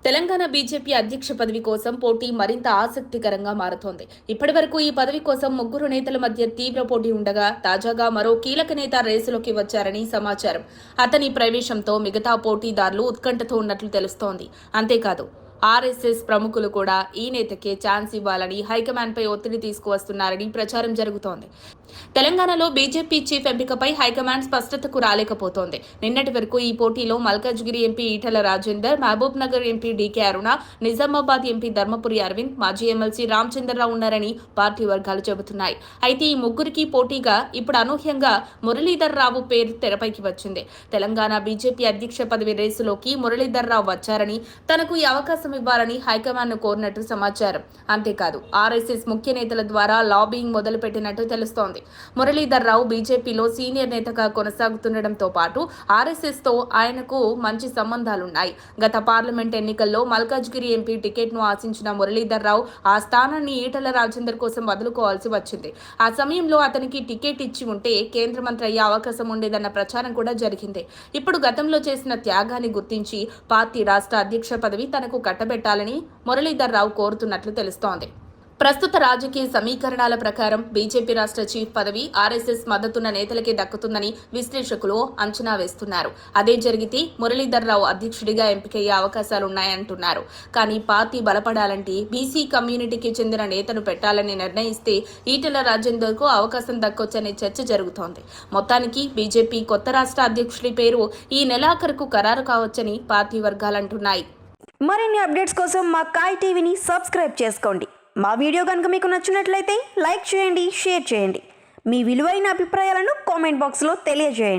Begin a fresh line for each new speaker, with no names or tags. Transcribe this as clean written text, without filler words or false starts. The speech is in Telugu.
తెలంగాణ బీజేపీ అధ్యక్ష పదవి కోసం పోటీ మరింత ఆసక్తికరంగా మారుతోంది. ఇప్పటివరకు ఈ పదవి కోసం ముగ్గురు నేతల మధ్య తీవ్ర పోటీ ఉండగా తాజాగా మరో కీలక నేత రేసులోకి వచ్చారని సమాచారం. అతని ప్రవేశంతో మిగతా పోటీదారులు ఉత్కంఠతో ఉన్నట్లు తెలుస్తోంది. అంతేకాదు ఆర్ఎస్ఎస్ ప్రముఖులు కూడా ఈ నేతకే ఛాన్స్ ఇవ్వాలని హైకమాండ్పై ఒత్తిడి తీసుకువస్తున్నారని ప్రచారం జరుగుతోంది. తెలంగాణలో బీజేపీ చీఫ్ ఎంపికపై హైకమాండ్ స్పష్టతకు రాలేకపోతోంది. నిన్నటి వరకు ఈ పోటీలో Malkajgiri MP Etela Rajender, Mahabubnagar MP DK Aruna, Nizamabad MP Dharmapuri Arvind, మాజీ ఎమ్మెల్సీ రామచంద్రరావు ఉన్నారని పార్టీ వర్గాలు చెబుతున్నాయి. అయితే ఈ ముగ్గురికి పోటీగా ఇప్పుడు అనూహ్యంగా మురళీధర్ రావు పేరు తెరపైకి వచ్చింది. తెలంగాణ బీజేపీ అధ్యక్ష పదవి రేసులోకి మురళీధర్ రావు వచ్చారని, తనకు ఈ అవకాశం ఇవ్వాలని హైకమాండ్ కోరినట్టు సమాచారం. అంతేకాదు ఆర్ఎస్ఎస్ ముఖ్య నేతల ద్వారా లాబింగ్ మొదలుపెట్టినట్టు తెలుస్తోంది. మురళీధర్ రావు బీజేపీలో సీనియర్ నేతగా కొనసాగుతుండటంతో పాటు ఆర్ఎస్ఎస్ తో ఆయనకు మంచి సంబంధాలున్నాయి. గత పార్లమెంట్ ఎన్నికల్లో మల్కాజ్గిరి ఎంపీ టికెట్ను ఆశించిన మురళీధర్ రావు ఆ స్థానాన్ని ఈటెల రాజేందర్ కోసం వదులుకోవాల్సి వచ్చింది. ఆ సమయంలో అతనికి టికెట్ ఇచ్చి ఉంటే కేంద్ర మంత్రి అయ్యే అవకాశం ఉండేదన్న ప్రచారం కూడా జరిగింది. ఇప్పుడు గతంలో చేసిన త్యాగాన్ని గుర్తించి పార్టీ రాష్ట్ర అధ్యక్ష పదవి తనకు కట్టబెట్టాలని మురళీధర్ రావు కోరుతున్నట్లు తెలుస్తోంది. ప్రస్తుత రాజకీయ సమీకరణాల ప్రకారం బీజేపీ రాష్ట్ర చీఫ్ పదవి ఆర్ఎస్ఎస్ మద్దతున్న నేతలకే దక్కుతుందని విశ్లేషకులు అంచనా వేస్తున్నారు. అదే జరిగితే మురళీధర్ రావు అధ్యక్షుడిగా ఎంపికయ్యే అవకాశాలున్నాయంటున్నారు. కానీ పార్టీ బలపడాలంటే బీసీ కమ్యూనిటీకి చెందిన నేతను పెట్టాలని నిర్ణయిస్తే ఈటెల రాజేందర్కు అవకాశం దక్కొచ్చనే చర్చ జరుగుతోంది. మొత్తానికి బీజేపీ కొత్త రాష్ట్ర అధ్యక్షుడి పేరు ఈ నెలాఖరుకు ఖరారు కావచ్చని పార్టీ వర్గాలంటున్నాయి.
మరిన్ని అప్డేట్స్ కోసం మా కాయ్ టీవీని సబ్స్క్రైబ్ చేసుకోండి. మా వీడియో కనుక మీకు నచ్చినట్లయితే లైక్ చేయండి, షేర్ చేయండి. మీ విలువైన అభిప్రాయాలను కామెంట్ బాక్స్లో తెలియజేయండి.